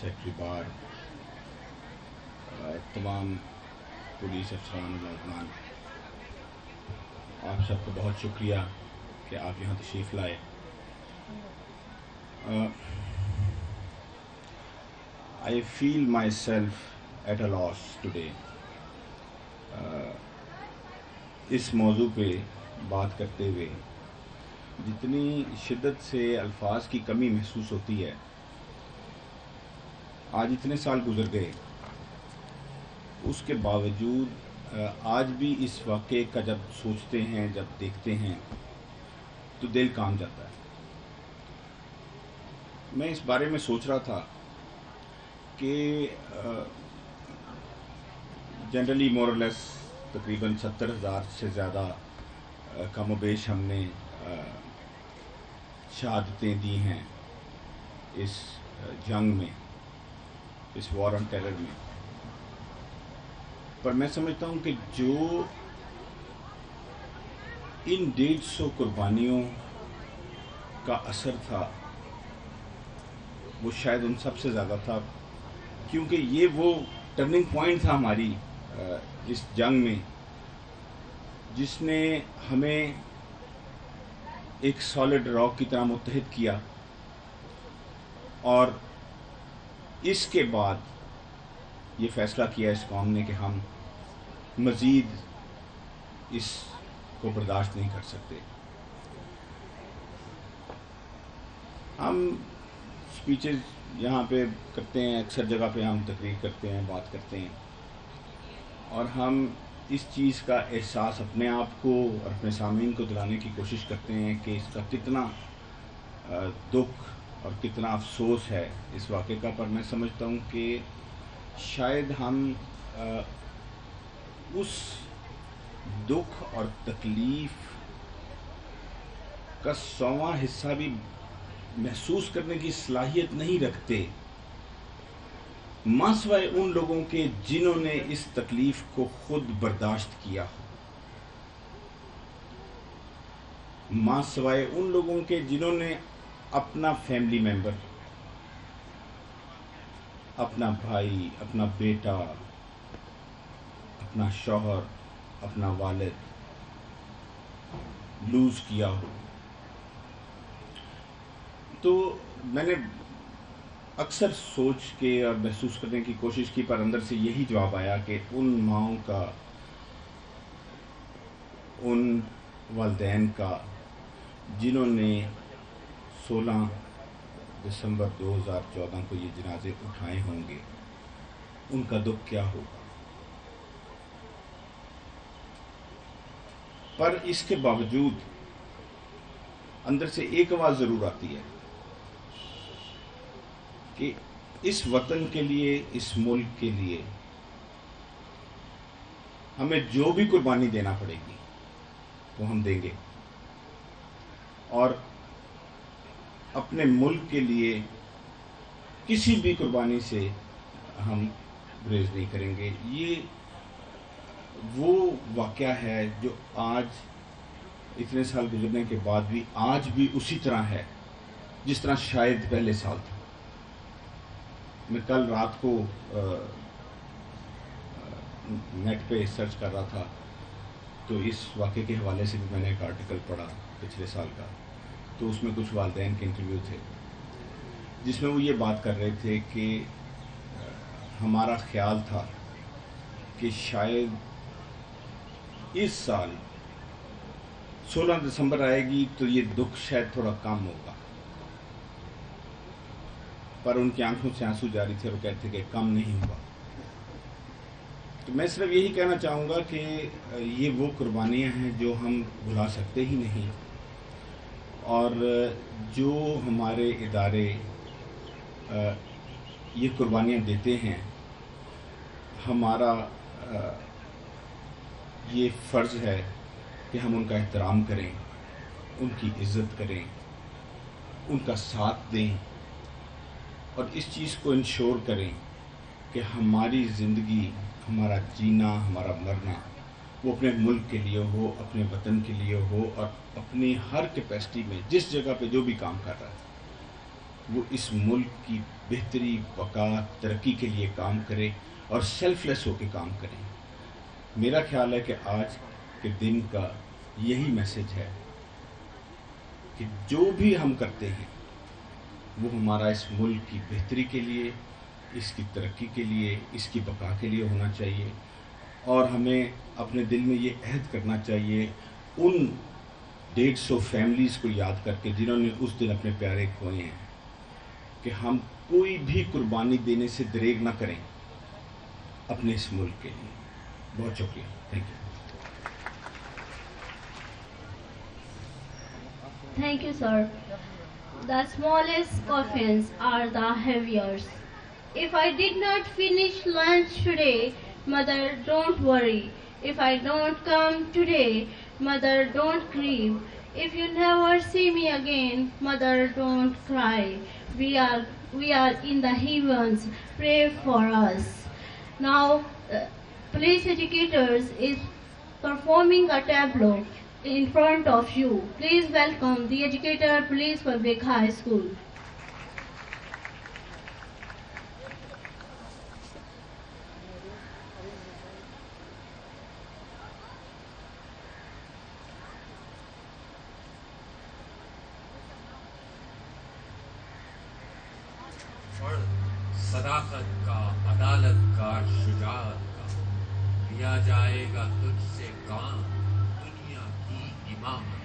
Secretary بار، تمام police افسران و ملازمان، آپ سب کو بہت شکریہ کہ آپ یہاں تشریف لائے. I feel myself at a loss today. اس موضوع پہ بات کرتے ہوئے جتنی شدت سے الفاظ کی کمی محسوس ہوتی ہے. آج اتنے سال گزر گئے، اس کے باوجود آج بھی اس واقعے کا جب سوچتے ہیں، جب دیکھتے ہیں تو دل کام جاتا ہے. میں اس بارے میں سوچ رہا تھا کہ جنرلی مورلیس تقریباً 70,000 سے زیادہ کم و بیش ہم نے شہادتیں دی ہیں اس جنگ میں، اس وار آن ٹیرر میں. پر میں سمجھتا ہوں کہ جو ان 150 قربانیوں کا اثر تھا وہ شاید ان سب سے زیادہ تھا، کیونکہ یہ وہ ٹرننگ پوائنٹ تھا ہماری اس جنگ میں، جس نے ہمیں ایک سالڈ راک کی طرح متحد کیا. اور اس کے بعد یہ فیصلہ کیا اس قوم نے کہ ہم مزید اس کو برداشت نہیں کر سکتے. ہم اسپیچز یہاں پہ کرتے ہیں، اکثر جگہ پہ ہم تقریر کرتے ہیں، بات کرتے ہیں، اور ہم اس چیز کا احساس اپنے آپ کو اور اپنے سامعین کو دلانے کی کوشش کرتے ہیں کہ اس کا کتنا دکھ اور کتنا افسوس ہے اس واقعے کا. پر میں سمجھتا ہوں کہ شاید ہم اس دکھ اور تکلیف کا 100واں حصہ بھی محسوس کرنے کی صلاحیت نہیں رکھتے، ماں سوائے ان لوگوں کے جنہوں نے اس تکلیف کو خود برداشت کیا ہو، ماں سوائے ان لوگوں کے جنہوں نے اپنا فیملی ممبر، اپنا بھائی، اپنا بیٹا، اپنا شوہر، اپنا والد لوز کیا ہو. تو میں نے اکثر سوچ کے اور محسوس کرنے کی کوشش کی، پر اندر سے یہی جواب آیا کہ ان ماؤں کا، ان والدین کا جنہوں نے 16 دسمبر 2014 کو یہ جنازے اٹھائے ہوں گے، ان کا دکھ کیا ہوگا. پر اس کے باوجود اندر سے ایک آواز ضرور آتی ہے کہ اس وطن کے لیے، اس ملک کے لیے ہمیں جو بھی قربانی دینا پڑے گی وہ ہم دیں گے، اور اپنے ملک کے لیے کسی بھی قربانی سے ہم گریز نہیں کریں گے. یہ وہ واقعہ ہے جو آج اتنے سال گزرنے کے بعد بھی آج بھی اسی طرح ہے جس طرح شاید پہلے سال تھا. میں کل رات کو نیٹ پہ سرچ کر رہا تھا تو اس واقعے کے حوالے سے بھی میں نے ایک آرٹیکل پڑھا پچھلے سال کا. تو اس میں کچھ والدین کے انٹرویو تھے جس میں وہ یہ بات کر رہے تھے کہ ہمارا خیال تھا کہ شاید اس سال 16 دسمبر آئے گی تو یہ دکھ شاید تھوڑا کم ہوگا، پر ان کی آنکھوں سے آنسو جاری تھے اور وہ کہتے کہ کم نہیں ہوا. تو میں صرف یہی کہنا چاہوں گا کہ یہ وہ قربانیاں ہیں جو ہم بھلا سکتے ہی نہیں، اور جو ہمارے ادارے یہ قربانیاں دیتے ہیں، ہمارا یہ فرض ہے کہ ہم ان کا احترام کریں، ان کی عزت کریں، ان کا ساتھ دیں، اور اس چیز کو انشور کریں کہ ہماری زندگی، ہمارا جینا، ہمارا مرنا وہ اپنے ملک کے لیے ہو، اپنے وطن کے لیے ہو، اور اپنی ہر کیپیسٹی میں جس جگہ پہ جو بھی کام کر رہا ہے وہ اس ملک کی بہتری، بقا، ترقی کے لیے کام کرے اور سیلف لیس ہو کے کام کریں۔ میرا خیال ہے کہ آج کے دن کا یہی میسج ہے کہ جو بھی ہم کرتے ہیں وہ ہمارا اس ملک کی بہتری کے لیے، اس کی ترقی کے لیے، اس کی بقا کے لیے ہونا چاہیے، اور ہمیں اپنے دل میں یہ عہد کرنا چاہیے ان 150 فیملیز کو یاد کر کے جنہوں نے اس دن اپنے پیارے کھوئے ہیں، کہ ہم کوئی بھی قربانی دینے سے دریغ نہ کریں اپنے اس ملک کے لیے۔ بہت شکریہ، thank you. Thank you, sir. The smallest coffins are the heaviest. If I did not finish lunch today, mother, don't worry. If I don't come today, mother, don't grieve. If you never see me again, mother, don't cry. We are in the heavens. Pray for us. Now, police educators is performing a tableau in front of you. Please welcome the educator, Police Public High School. صداقت کا، عدالت کا، شجاعت کا لیا جائے گا تجھ سے کام، دنیا کی امامت کا۔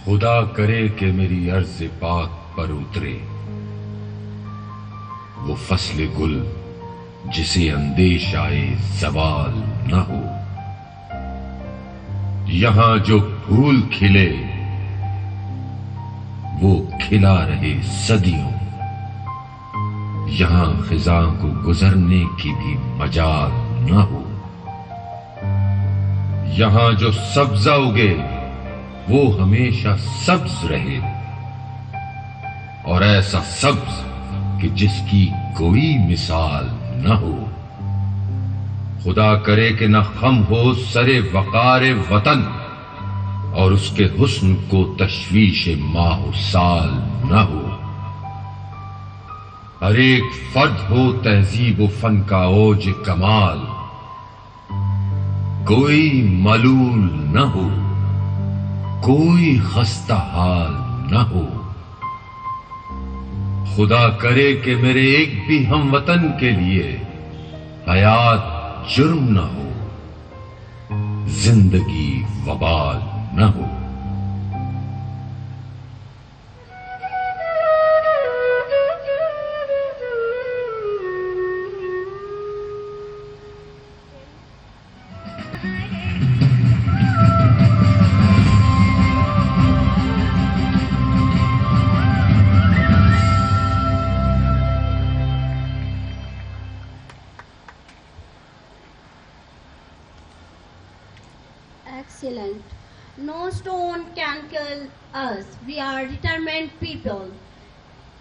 خدا کرے کہ میری عرض پاک پر اترے وہ فصل گل جسے اندیش آئے زوال نہ ہو. یہاں جو پھول کھلے وہ کھلا رہے صدیوں. یہاں خزاں کو گزرنے کی بھی مجال نہ ہو. یہاں جو سبزہ اگے وہ ہمیشہ سبز رہے اور ایسا سبز کہ جس کی کوئی مثال نہ ہو. خدا کرے کہ نہ خم ہو سرے وقار وطن اور اس کے حسن کو تشویش ماہ و سال نہ ہو. ہر ایک فرد ہو تہذیب و فن کا اوج کمال، کوئی ملول نہ ہو، کوئی خستہ حال نہ ہو. خدا کرے کہ میرے ایک بھی ہم وطن کے لیے حیات جرم نہ ہو، زندگی وبال نہ ہو. Excellent. No stone can kill us. We are determined people.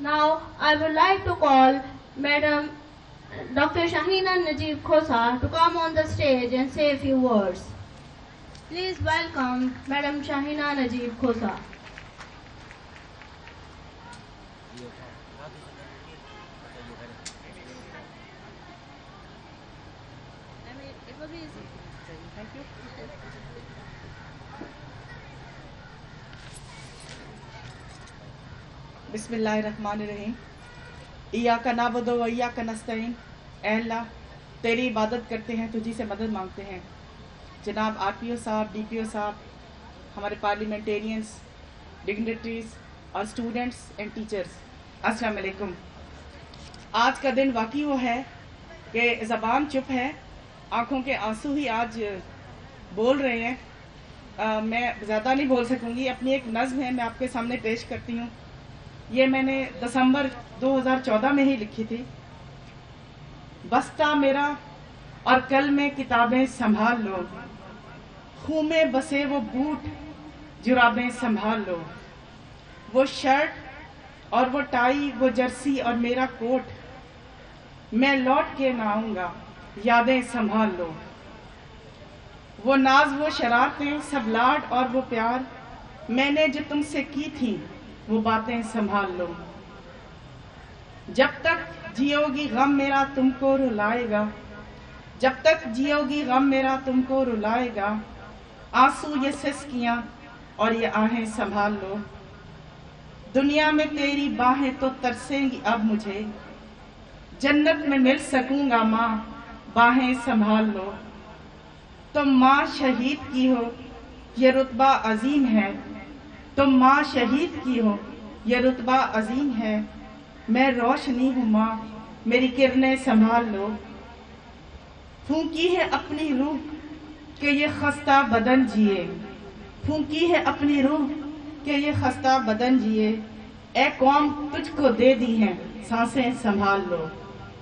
Now I would like to call Madam Dr. Shahina Najib Khosa to come on the stage and say a few words. Please welcome Madam Shahina Najib Khosa. It will be easy. Thank you. بسم اللہ الرحمن الرحیم. ایاک نعبد و ایاک نستعین. اے اللہ تیری عبادت کرتے ہیں، تجھی سے مدد مانگتے ہیں. جناب آر پی او صاحب، ڈی پی او صاحب، ہمارے پارلیمنٹیرینس، ڈگنیٹریز اور اسٹوڈنٹس اینڈ ٹیچرز، السلام علیکم. آج کا دن واقعی وہ ہے کہ زبان چپ ہے، آنکھوں کے آنسو ہی آج بول رہے ہیں. میں زیادہ نہیں بول سکوں گی. اپنی ایک نظم ہے، میں آپ کے سامنے پیش کرتی ہوں. یہ میں نے دسمبر 2014 میں ہی لکھی تھی. بستہ میرا اور کل میں کتابیں سنبھال لو، خوں میں بسے وہ بوٹ جرابیں سنبھال لو. وہ شرٹ اور وہ ٹائی، وہ جرسی اور میرا کوٹ، میں لوٹ کے نہ آؤں گا، یادیں سنبھال لو. وہ ناز وہ شرارتیں سب لاڈ اور وہ پیار، میں نے جو تم سے کی تھی وہ باتیں سنبھال لو. جب تک جیو گی غم میرا تم کو رلائے گا، جب تک جیو گی غم میرا تم کو رلائے گا. آنسو یہ سسکیاں اور یہ آہیں سنبھال لو. دنیا میں تیری باہیں تو ترسیں گی اب مجھے، جنت میں مل سکوں گا ماں، باہیں سنبھال لو. تم ماں شہید کی ہو یہ رتبہ عظیم ہے، تم ماں شہید کی ہو یہ رتبہ عظیم ہے. میں روشنی ہوں ماں، میری کرنیں سنبھال لو. پھونکی ہے اپنی روح کہ یہ خستہ بدن جیے، پھونکی ہے اپنی روح کہ یہ خستہ بدن جیے. اے قوم تجھ کو دے دی ہیں سانسیں سنبھال لو،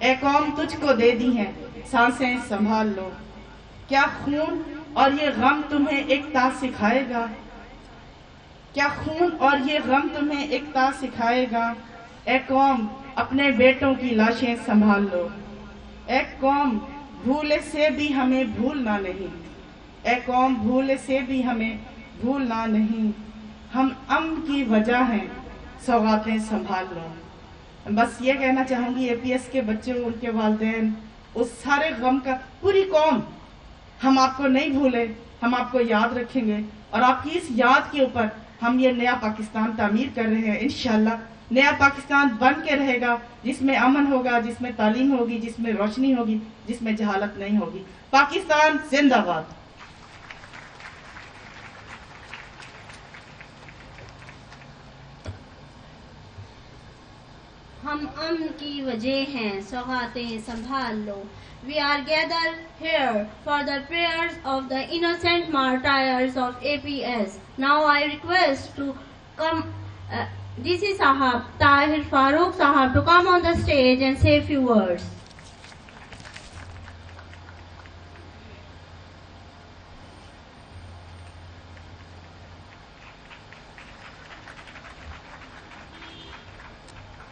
اے قوم تجھ کو دے دی ہیں سانسیں سنبھال لو. کیا خون اور یہ غم تمہیں ایکتا سکھائے گا، کیا خون اور یہ غم تمہیں ایکتا سکھائے گا. اے قوم اپنے بیٹوں کی لاشیں سنبھال لو. اے قوم بھولے سے بھی ہمیں بھولنا نہیں، اے قوم بھولے سے بھی ہمیں بھولنا نہیں. ہم امن کی وجہ ہیں سوغاتیں سنبھال لو. بس یہ کہنا چاہوں گی اے پی ایس کے بچوں، ان کے والدین، اس سارے غم کا، پوری قوم، ہم آپ کو نہیں بھولے، ہم آپ کو یاد رکھیں گے اور آپ کی اس یاد کے اوپر ہم یہ نیا پاکستان تعمیر کر رہے ہیں. انشاءاللہ نیا پاکستان بن کے رہے گا جس میں امن ہوگا, جس میں تعلیم ہوگی, جس میں روشنی ہوگی, جس میں جہالت نہیں ہوگی. پاکستان زندہ باد. ہم امن کی وجہ ہیں, سوغاتیں سنبھال لو. We are gathered here for the prayers of the innocent martyrs of APS. Now I request to come DC Sahab, Tahir Farooq Sahab to come on the stage and say a few words.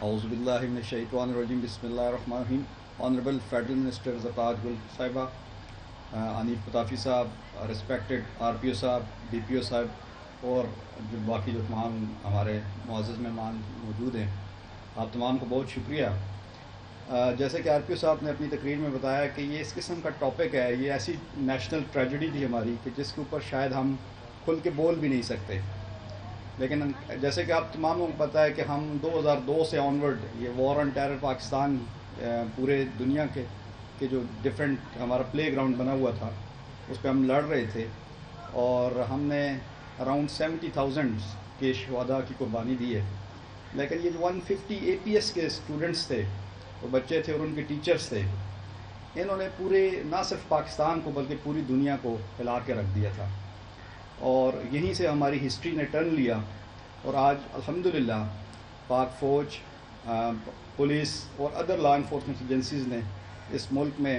اعوذ باللہ من الشیطان الرجیم. بسم اللہ الرحمن الرحیم. Honourable federal minister زکات گل صاحبہ, انیف قطافی صاحب, ریسپیکٹڈ RPO صاحب, DPO صاحب اور جو باقی جو تمام ہمارے معزز مہمان موجود ہیں, آپ تمام کو بہت شکریہ. جیسے کہ RPO صاحب نے اپنی تقریر میں بتایا کہ یہ اس قسم کا ٹاپک ہے, یہ ایسی نیشنل ٹریجڈی تھی ہماری کہ جس کے اوپر شاید ہم کھل کے بول بھی نہیں سکتے. لیکن جیسے کہ آپ تمام کو پتہ ہے کہ ہم 2002 سے آنورڈ یہ وار آن ٹیرر پاکستان پورے دنیا کے جو ڈفرینٹ ہمارا پلے گراؤنڈ بنا ہوا تھا اس پہ ہم لڑ رہے تھے, اور ہم نے اراؤنڈ 70,000 کے شہداء کی قربانی دی ہے. لیکن یہ جو 150 APS کے اسٹوڈنٹس تھے, وہ بچے تھے اور ان کے ٹیچرس تھے, انہوں نے پورے نہ صرف پاکستان کو بلکہ پوری دنیا کو ہلا کے رکھ دیا تھا. اور یہیں سے ہماری ہسٹری نے ٹرن لیا, اور آج الحمدللہ پاک فوج, پولیس اور ادر لا انفورسمنٹ ایجنسیز نے اس ملک میں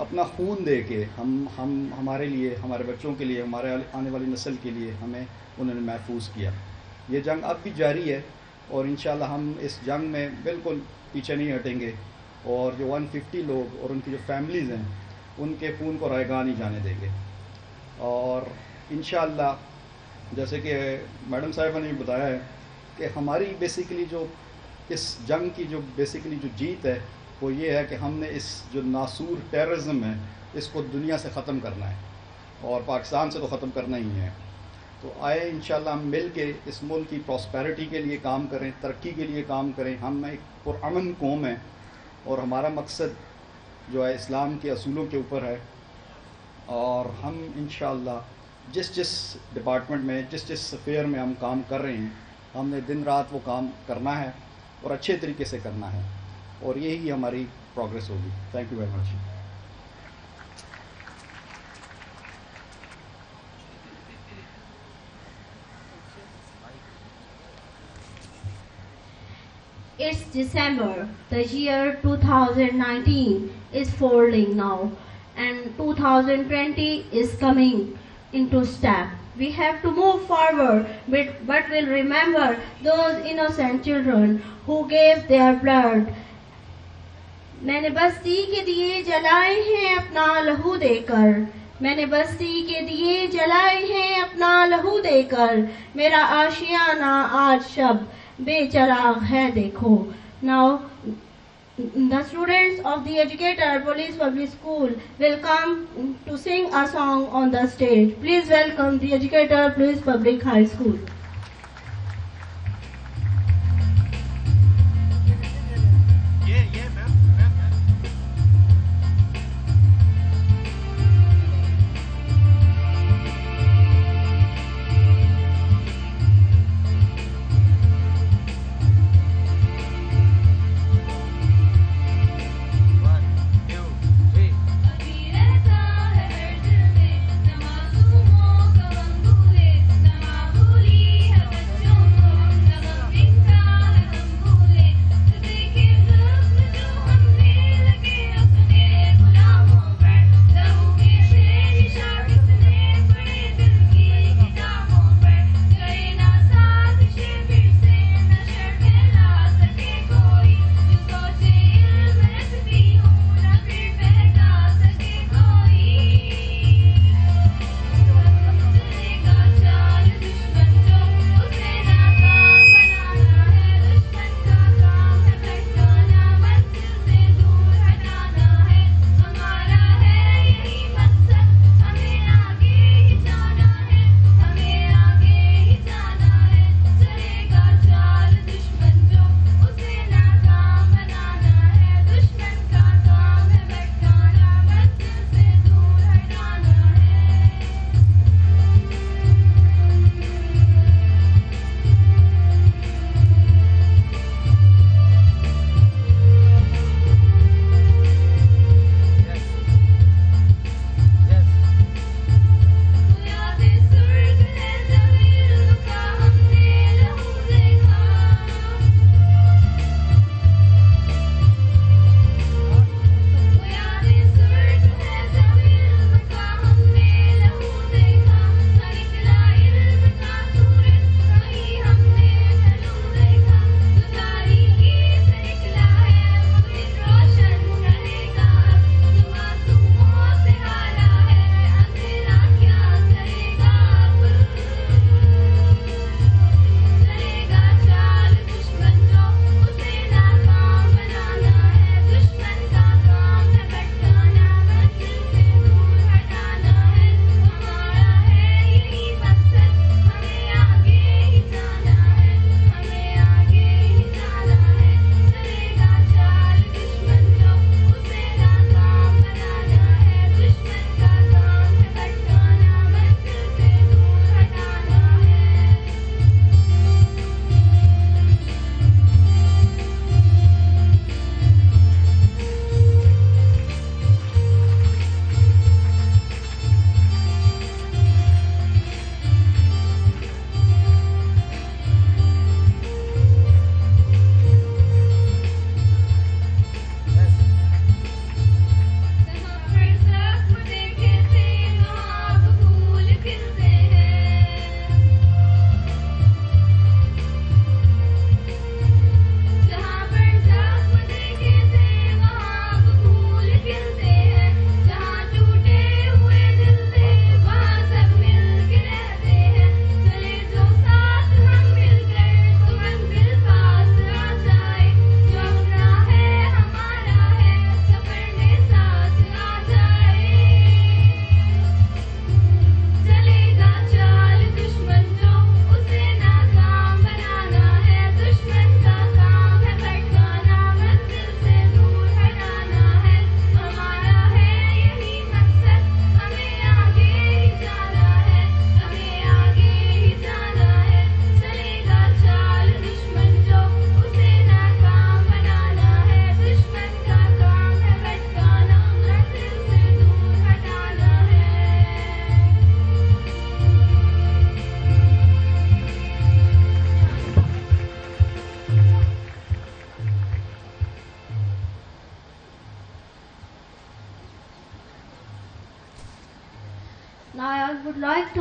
اپنا خون دے کے ہمارے لیے, ہمارے بچوں کے لیے, ہمارے آنے والی نسل کے لیے ہمیں انہوں نے محفوظ کیا. یہ جنگ اب بھی جاری ہے اور انشاءاللہ ہم اس جنگ میں بالکل پیچھے نہیں ہٹیں گے, اور جو 150 لوگ اور ان کی جو فیملیز ہیں ان کے خون کو رائے گاہ نہیں جانے دیں گے. اور انشاءاللہ جیسے کہ میڈم صاحبہ نے بتایا ہے کہ ہماری بیسیکلی جو اس جنگ کی جو بیسیکلی جو جیت ہے وہ یہ ہے کہ ہم نے اس جو ناسور ٹیررزم ہے اس کو دنیا سے ختم کرنا ہے, اور پاکستان سے تو ختم کرنا ہی ہے. تو آئے انشاءاللہ ہم مل کے اس ملک کی پراسپیرٹی کے لیے کام کریں, ترقی کے لیے کام کریں. ہم ایک پرامن قوم ہیں اور ہمارا مقصد جو ہے اسلام کے اصولوں کے اوپر ہے, اور ہم انشاءاللہ جس ڈپارٹمنٹ میں جس سفیر میں ہم کام کر رہے ہیں ہم نے دن رات وہ کام کرنا ہے اور اچھے طریقے سے کرنا ہے, اور یہی ہماری پروگریس ہوگی. Thank you very much. It's December. The year 2019 is folding now, and 2020 is coming into step. We have to move forward, but we'll remember those innocent children who gave their blood. میں نے بستی کے دیے جلائے ہیں اپنا لہو دے کر, میں نے بستی کے دیے جلائے ہیں اپنا لہو دے کر, میرا آشیانہ آج شب بے چراغ ہے دیکھو. Now the students of the Educator Police Public School will come to sing a song on the stage. Please welcome the Educator Police Public High School. نمازوں کا بندو ہے, نمازوں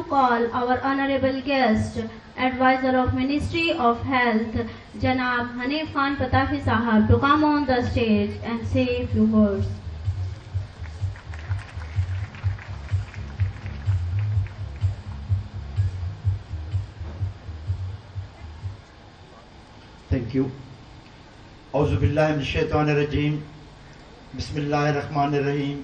call our honorable guest, Advisor of Ministry of Health, Janab Hanif Khan Patafi Sahab, to come on the stage and say a few words. Thank you. Auzu billahi minash shaitanir rajeem. Bismillahir rahmanir rahim.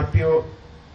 RPO,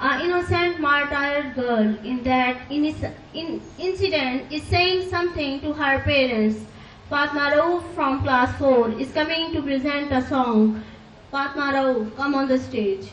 An innocent martyred girl in that incident is saying something to her parents. Fatma Rauf from class 4 is coming to present a song. Fatma Rauf, come on the stage.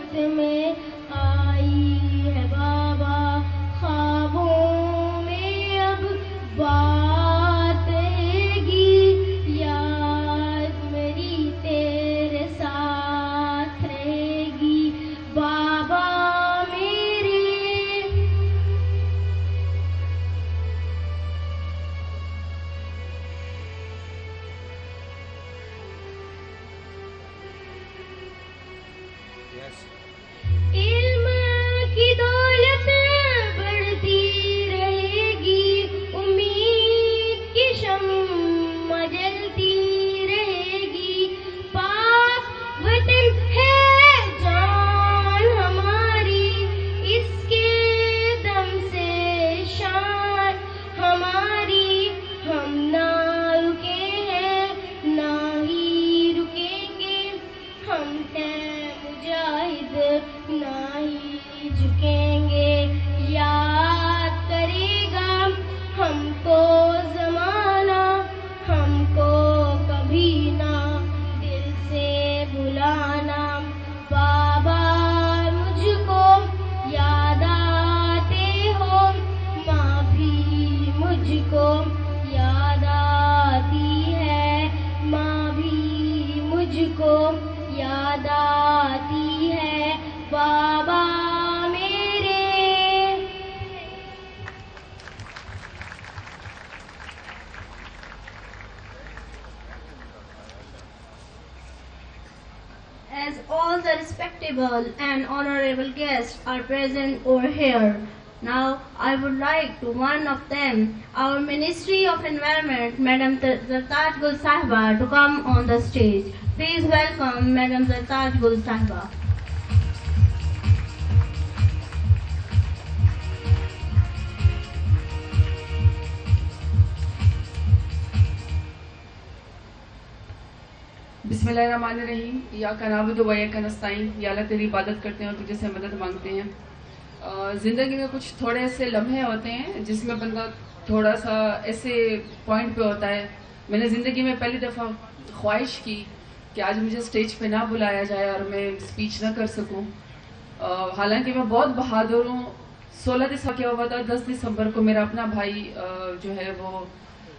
وقت میں آئی ہے بابا، خوابوں میں اب بات رہے گی، یاد میری تیرے ساتھ رہے گی بابا میرے. علم کی دولت بڑھتی رہے گی، امید کی شمع جلتی رہے گی، پاک وطن ہے جان ہماری، اس کے دم سے شان ہماری، ہم نہ رکے ہیں نہ ہی رکیں گے، ہم ہیں مجاہد نہ ہی جھکیں گے. یاد کرے گا ہم کو زمانہ، ہم کو کبھی نہ دل سے بلانا، بابا مجھ کو یاد آتے ہو، ماں بھی مجھ کو یاد آتی ہے، ماں بھی مجھ کو یاد آتی ہے بابا میرے. As all the respectable and honorable guests are present over here, now I would like to one of them, our Ministry of Environment, Madam Zartaj Gul Sahiba, to come on the stage. Please welcome Madam Zartaj Gul Sahiba. بسم اللہ الرحمن الرحیم. یا کا نعبد و یا کا نستعین. یا اللہ تیری عبادت کرتے ہیں اور تجھے سے مدد مانگتے ہیں. زندگی میں کچھ تھوڑے ایسے لمحے ہوتے ہیں جس میں بندہ تھوڑا سا ایسے پوائنٹ پہ ہوتا ہے. میں نے زندگی میں پہلی دفعہ خواہش کی کہ آج مجھے اسٹیج پہ نہ بلایا جائے اور میں اسپیچ نہ کر سکوں. حالانکہ میں بہت بہادر ہوں. 16 دسمبر کیا ہوا تھا، 10 دسمبر کو میرا اپنا بھائی جو ہے وہ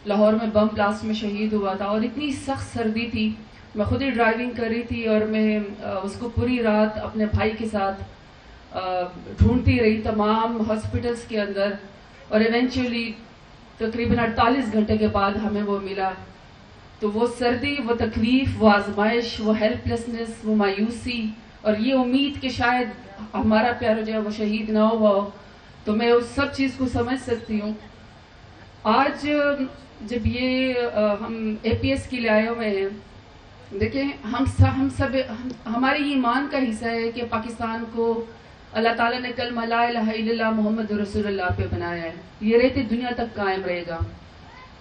لاہور میں بم بلاسٹ میں شہید ہوا تھا، اور اتنی سخت سردی تھی. میں خود ہی ڈرائیونگ کر رہی تھی اور میں اس کو پوری رات اپنے بھائی کے ساتھ ڈھونڈتی رہی تمام ہاسپٹلس کے اندر، اور ایونچولی تقریباً 48 گھنٹے کے بعد ہمیں وہ ملا. تو وہ سردی، وہ تکلیف، وہ آزمائش، وہ ہیلپ لیسنس، وہ مایوسی، اور یہ امید کہ شاید ہمارا پیارا جو ہے وہ شہید نہ ہوا ہو، تو میں اس سب چیز کو سمجھ سکتی ہوں. آج جب یہ ہم اے پی ایس کے لیے آئے ہوئے ہیں، دیکھیں ہم سب ہمارے ایمان کا حصہ ہے کہ پاکستان کو اللہ تعالیٰ نے کلمہ لا الہ الا اللہ محمد رسول اللہ پہ بنایا ہے. یہ رہتے دنیا تک قائم رہے گا.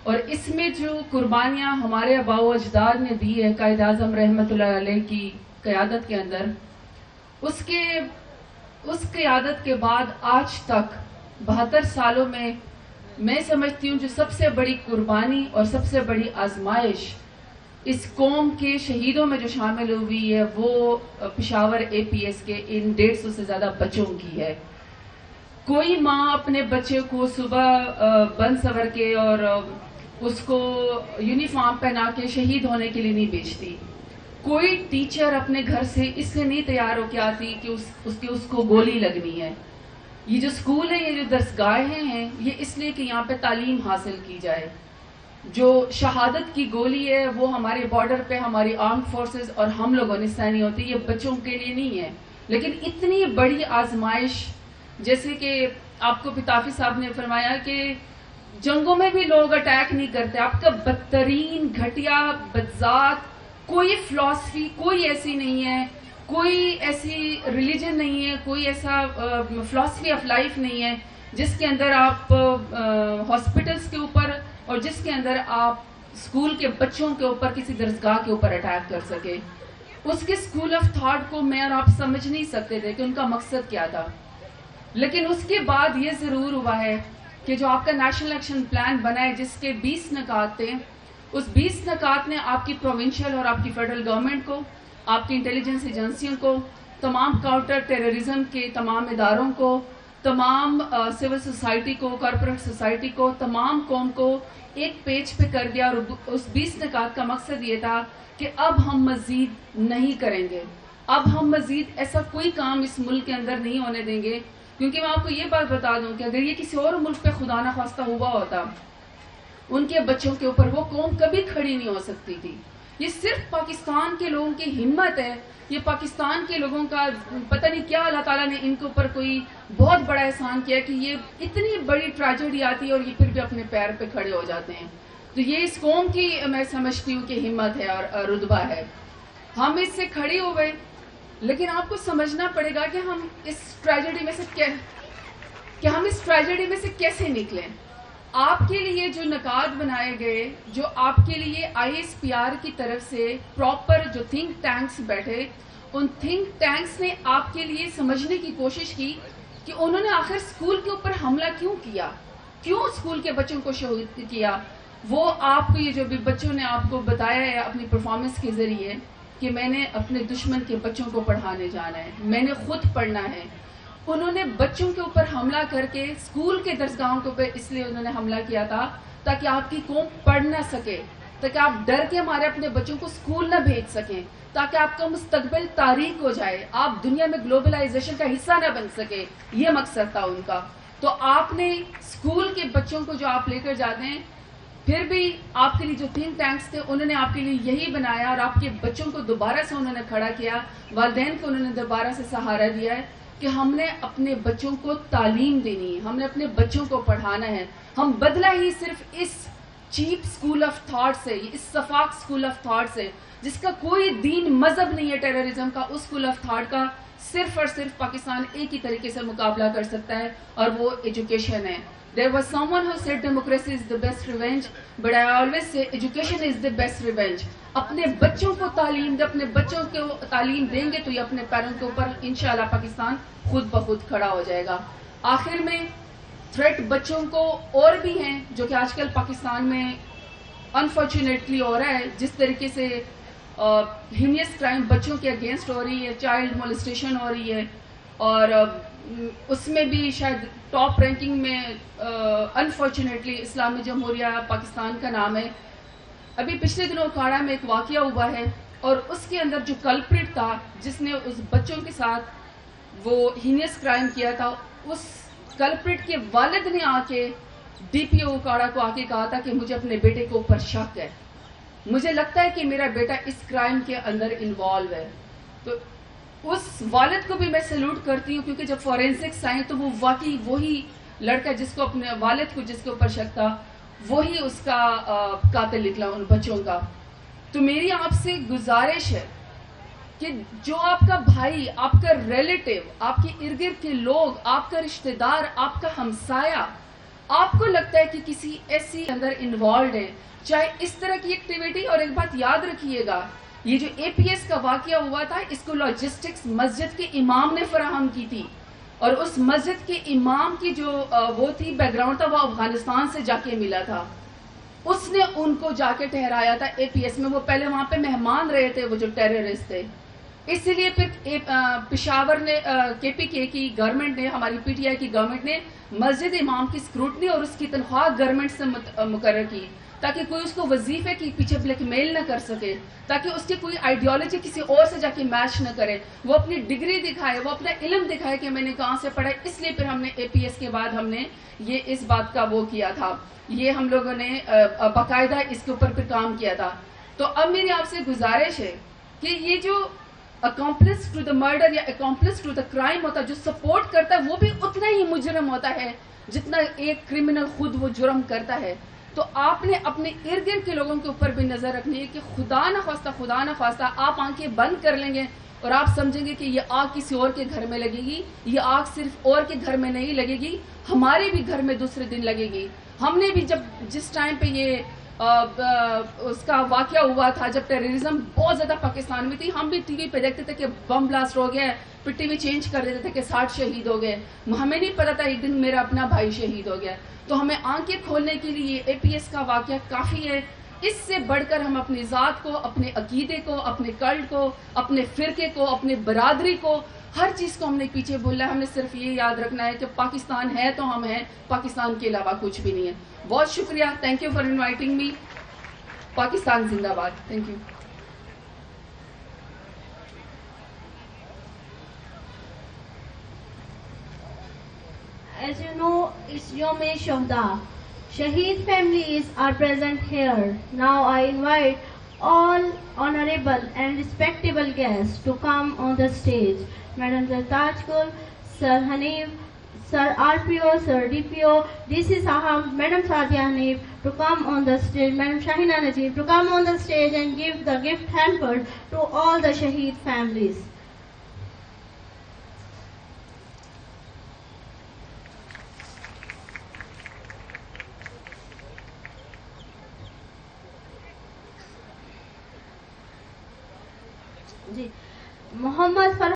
اور اس میں جو قربانیاں ہمارے آباء و اجداد نے دی ہے قائد اعظم رحمۃ اللہ علیہ کی قیادت کے اندر، اس قیادت کے بعد آج تک 72 سالوں میں سمجھتی ہوں جو سب سے بڑی قربانی اور سب سے بڑی آزمائش اس قوم کے شہیدوں میں جو شامل ہوئی ہے وہ پشاور اے پی ایس کے ان 150 سے زیادہ بچوں کی ہے. کوئی ماں اپنے بچے کو صبح بن سور کے اور اس کو یونیفارم پہنا کے شہید ہونے کے لیے نہیں بھیجتی. کوئی ٹیچر اپنے گھر سے اس لیے نہیں تیار ہو کے آتی کہ اس کو گولی لگنی ہے. یہ جو اسکول ہے، یہ جو درسگاہیں ہیں، یہ اس لیے کہ یہاں پہ تعلیم حاصل کی جائے. جو شہادت کی گولی ہے وہ ہمارے بارڈر پہ ہماری آرم فورسز اور ہم لوگوں نے سہنی ہوتی ہے، یہ بچوں کے لیے نہیں ہے. لیکن اتنی بڑی آزمائش، جیسے کہ آپ کو پتافی صاحب نے فرمایا کہ جنگوں میں بھی لوگ اٹیک نہیں کرتے. آپ کا بدترین گھٹیا بدذات کوئی فلاسفی کوئی ایسی نہیں ہے، کوئی ایسی ریلیجن نہیں ہے، کوئی ایسا فلاسفی آف لائف نہیں ہے جس کے اندر آپ ہاسپٹلس کے اوپر اور جس کے اندر آپ اسکول کے بچوں کے اوپر کسی درسگاہ کے اوپر اٹیک کر سکے. اس کے اسکول آف تھاٹ کو میں اور آپ سمجھ نہیں سکتے تھے کہ ان کا مقصد کیا تھا. لیکن اس کے بعد یہ ضرور ہوا ہے کہ جو آپ کا نیشنل ایکشن پلان بنا ہے جس کے 20 نکات تھے، اس 20 نکات نے آپ کی پروونشل اور آپ کی فیڈرل گورنمنٹ کو، آپ کی انٹیلیجنس ایجنسیوں کو تمام کاؤنٹر ٹیررزم کے تمام اداروں کو، تمام سول سوسائٹی کو، کارپوریٹ سوسائٹی کو، تمام قوم کو ایک پیج پہ کر دیا. اور اس 20 نکات کا مقصد یہ تھا کہ اب ہم مزید نہیں کریں گے، اب ہم مزید ایسا کوئی کام اس ملک کے اندر نہیں ہونے دیں گے. کیونکہ میں آپ کو یہ بات بتا دوں کہ اگر یہ کسی اور ملک پہ خدا نخواستہ ہوا ہوتا، ان کے بچوں کے اوپر وہ قوم کبھی کھڑی نہیں ہو سکتی تھی. یہ صرف پاکستان کے لوگوں کی ہمت ہے، یہ پاکستان کے لوگوں کا پتہ نہیں کیا اللہ تعالیٰ نے ان کے اوپر کوئی بہت بڑا احسان کیا کہ یہ اتنی بڑی ٹریجڈی آتی ہے اور یہ پھر بھی اپنے پیر پہ کھڑے ہو جاتے ہیں. تو یہ اس قوم کی میں سمجھتی ہوں کہ ہمت ہے اور رتبہ ہے. ہم اس سے کھڑے ہوئے، لیکن آپ کو سمجھنا پڑے گا کہ ہم اس ٹریجڈی میں سے کیسے نکلیں. آپ کے لیے جو نکات بنائے گئے، جو آپ کے لیے ISPR کی طرف سے پراپر جو تھنک ٹینکس بیٹھے، ان تھنک ٹینکس نے آپ کے لیے سمجھنے کی کوشش کی کہ انہوں نے آخر اسکول کے اوپر حملہ کیوں کیا، کیوں اسکول کے بچوں کو شہید کیا. وہ آپ کو یہ جو بھی بچوں نے آپ کو بتایا ہے اپنی پرفارمنس کے ذریعے کہ میں نے اپنے دشمن کے بچوں کو پڑھانے جانا ہے، میں نے خود پڑھنا ہے. انہوں نے بچوں کے اوپر حملہ کر کے اسکول کے درسگاہوں کے اوپر اس لیے انہوں نے حملہ کیا تھا تاکہ آپ کی قوم پڑھ نہ سکے، تاکہ آپ ڈر کے ہمارے اپنے بچوں کو اسکول نہ بھیج سکیں، تاکہ آپ کا مستقبل تاریک ہو جائے، آپ دنیا میں گلوبلائزیشن کا حصہ نہ بن سکے. یہ مقصد تھا ان کا. تو آپ نے اسکول کے بچوں کو جو آپ لے کر جاتے ہیں، پھر بھی آپ کے لیے جو تھنک ٹینکس تھے انہوں نے آپ کے لیے یہی بنایا اور آپ کے بچوں کو دوبارہ سے انہوں نے کھڑا کیا، والدین کو انہوں نے دوبارہ سے سہارا دیا ہے کہ ہم نے اپنے بچوں کو تعلیم دینی ہے، ہم نے اپنے بچوں کو پڑھانا ہے. ہم بدلا ہی صرف اس چیپ اسکول آف تھاٹ سے، اس صفاق اسکول آف تھاٹ سے جس کا کوئی دین مذہب نہیں ہے ٹیررزم کا، اس اسکول آف تھاٹ کا صرف اور صرف پاکستان ایک ہی طریقے سے مقابلہ کر سکتا ہے اور وہ ایجوکیشن ہے. There was someone who said democracy is the best revenge, but I always say education is the best revenge. اپنے بچوں کو تعلیم دے، اپنے بچوں کو تعلیم دیں گے تو یہ اپنے پیروں کے اوپر انشاءاللہ پاکستان خود بخود کھڑا ہو جائے گا. آخر میں تھریٹ بچوں کو اور بھی ہیں جو کہ آج کل پاکستان میں انفارچونیٹلی ہو رہا ہے. جس طریقے سے ہینیس کرائم بچوں کے اگینسٹ ہو رہی ہے، چائلڈ مولسٹیشن ہو رہی ہے، اور اس میں بھی شاید ٹاپ رینکنگ میں انفارچونیٹلی اسلامی جمہوریہ پاکستان کا نام ہے. ابھی پچھلے دنوں اکھاڑا میں ایک واقعہ ہوا ہے اور اس کے اندر جو کلپریٹ تھا جس نے اس بچوں کے ساتھ وہ ہینیس کرائم کیا تھا، اس کلپریٹ کے والد نے آ کے DPO اکھاڑا کو آ کے کہا تھا کہ مجھے اپنے بیٹے کے اوپر شک ہے، مجھے لگتا ہے کہ میرا بیٹا اس کرائم کے اندر انوالو ہے. تو اس والد کو بھی میں سیلوٹ کرتی ہوں کیونکہ جب فورینسکس آئیں تو وہ واقعی وہی لڑکا جس کو اپنے والد کو جس کے اوپر شک تھا وہی اس کا قاتل نکلا ان بچوں کا. تو میری آپ سے گزارش ہے کہ جو آپ کا بھائی، آپ کا ریلیٹیو، آپ کے ارد گرد کے لوگ، آپ کا رشتہ دار، آپ کا ہمسایہ آپ کو لگتا ہے کہ کسی ایسی اندر انوالوڈ ہے، چاہے اس طرح کی ایکٹیویٹی. اور ایک بات یاد رکھیے گا، یہ جو APS کا واقعہ ہوا تھا اس کو لاجسٹکس مسجد کے امام نے فراہم کی تھی، اور اس مسجد کے امام کی جو وہ تھی بیک گراؤنڈ تھا وہ افغانستان سے جا کے ملا تھا. اس نے ان کو جا کے ٹھہرایا تھا APS میں. وہ پہلے وہاں پہ مہمان رہے تھے وہ جو ٹیررسٹ تھے. اسی لیے پھر پشاور نے KPK کی گورنمنٹ نے، ہماری PTI کی گورنمنٹ نے مسجد امام کی اسکروٹنی اور اس کی تنخواہ گورنمنٹ سے مقرر کی تاکہ کوئی اس کو وظیفے کے پیچھے بلیک میل نہ کر سکے، تاکہ اس کی کوئی آئیڈیالوجی کسی اور سے جا کے میچ نہ کرے. وہ اپنی ڈگری دکھائے، وہ اپنا علم دکھائے کہ میں نے کہاں سے پڑھا. اس لیے پھر ہم نے APS کے بعد ہم نے یہ اس بات کا وہ کیا تھا، یہ ہم لوگوں نے باقاعدہ اس کے اوپر پھر کام کیا تھا. تو اب میری آپ سے گزارش ہے کہ یہ جو اکمپلس ٹو دا مرڈر یا اکمپلس ٹو دا کرائم ہوتا ہے، جو سپورٹ کرتا ہے وہ بھی اتنا ہی مجرم ہوتا ہے جتنا ایک کرمنل خود وہ جرم کرتا ہے. تو آپ نے اپنے ارد گرد کے لوگوں کے اوپر بھی نظر رکھنی ہے کہ خدا نہ خواستہ آپ آنکھیں بند کر لیں گے اور آپ سمجھیں گے کہ یہ آگ کسی اور کے گھر میں لگے گی. یہ آگ صرف اور کے گھر میں نہیں لگے گی، ہمارے بھی گھر میں دوسرے دن لگے گی. ہم نے بھی جس ٹائم پہ یہ اس کا واقعہ ہوا تھا، جب ٹیررزم بہت زیادہ پاکستان میں تھی، ہم بھی ٹی وی پہ دیکھتے تھے کہ بم بلاسٹ ہو گیا ہے، پھر ٹی وی چینج کر دیتے تھے کہ 60 شہید ہو گئے. ہمیں نہیں پتا تھا ایک دن میرا اپنا بھائی شہید ہو گیا. تو ہمیں آنکھیں کھولنے کے لیے APS کا واقعہ کافی ہے. اس سے بڑھ کر ہم اپنی ذات کو، اپنے عقیدے کو، اپنے کلٹ کو، اپنے فرقے کو، اپنے برادری کو، ہر چیز کو ہم نے پیچھے بھولنا ہے. ہم نے صرف یہ یاد رکھنا ہے کہ پاکستان ہے تو ہم ہیں، پاکستان کے علاوہ کچھ بھی نہیں ہے. بہت شکریہ. Thank you for inviting me. Pakistan زندہ باد. Thank you. As you know, it's Yom Shohada. Shaheed families are present here. Now I invite all honorable and respectable guests to come on the stage. Madam Zartaj Gul, Sir Hanif, Sir RPO, Sir DPO, DC Sahab, Madam Sadia Hanif to come on the stage. Madam Shahina Najib to come on the stage and give the gift hamper to all the Shaheed families. جی محمد